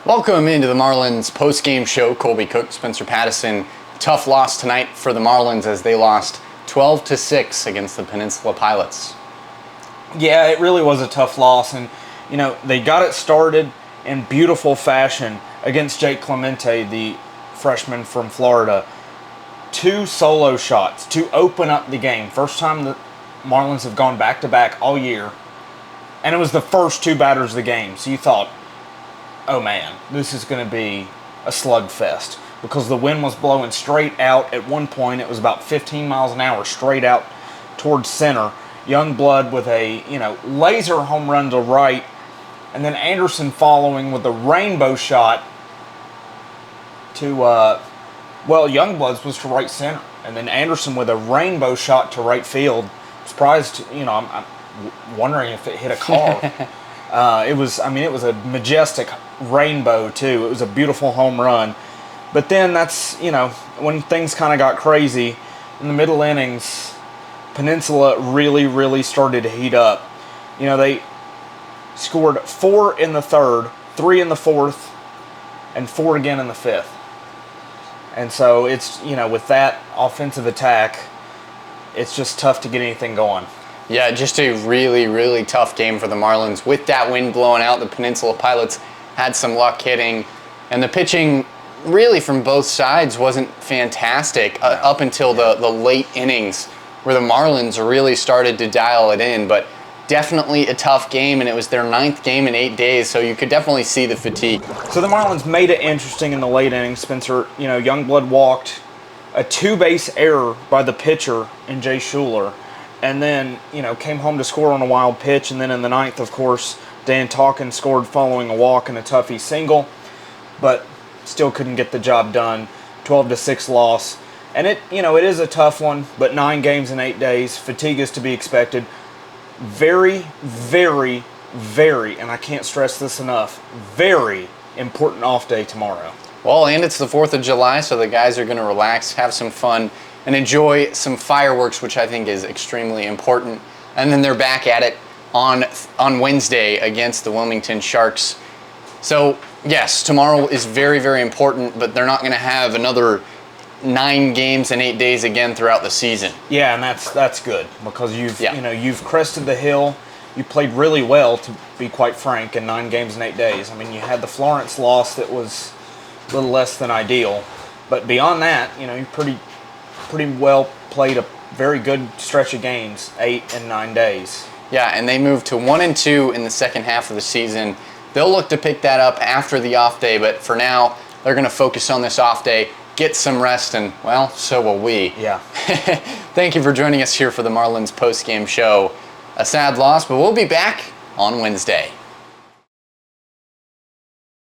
Welcome into the Marlins post-game show. Colby Cook, Spencer Pattison. Tough loss tonight for the Marlins as they lost 12-6 against the Peninsula Pilots. Yeah, it really was a tough loss, and they got it started in beautiful fashion against Jake Clemente, the freshman from Florida. 2 solo shots to open up the game. First time the Marlins have gone back-to-back all year, and it was the first 2 batters of the game. So you thought, oh man, this is going to be a slugfest because the wind was blowing straight out. At one point, it was about 15 miles an hour straight out towards center. Youngblood with a laser home run to right, and then Anderson following with a rainbow shot to Youngblood's was to right center, and then Anderson with a rainbow shot to right field. Surprised, I'm wondering if it hit a car. It was a majestic rainbow too. It was a beautiful home run. But then that's, when things kind of got crazy in the middle innings, Peninsula really started to heat up. They scored 4 in the third, 3 in the fourth, and 4 again in the fifth. And so it's, with that offensive attack, it's just tough to get anything going. Yeah, just a really tough game for the Marlins. With that wind blowing out, the Peninsula Pilots had some luck hitting, and the pitching really from both sides wasn't fantastic up until the late innings where the Marlins really started to dial it in. But definitely a tough game, and it was their 9th game in 8 days, so you could definitely see the fatigue. So the Marlins made it interesting in the late innings. Spencer, Youngblood walked, a 2-base error by the pitcher in Jay Schuler, and then, came home to score on a wild pitch. And then in the 9th, of course, Dan Talkin scored following a walk and a toughie single, but still couldn't get the job done. 12-6 loss. And it is a tough one, but 9 games in 8 days. Fatigue is to be expected. Very, and I can't stress this enough, very important off day tomorrow. Well, and it's the 4th of July, so the guys are going to relax, have some fun, and enjoy some fireworks, which I think is extremely important. And then they're back at it on Wednesday against the Wilmington Sharks. So, yes, tomorrow is very important, but they're not going to have another 9 games in 8 days again throughout the season. Yeah, and that's good because you've crested the hill. You played really well, to be quite frank, in 9 games in 8 days. I mean, you had the Florence loss that was a little less than ideal, but beyond that, you pretty well played a very good stretch of games, 8 and 9 days. Yeah, and they moved to 1-2 in the second half of the season. They'll look to pick that up after the off day, but for now, they're going to focus on this off day, get some rest, and, well, so will we. Yeah. Thank you for joining us here for the Marlins post-game show. A sad loss, but we'll be back on Wednesday.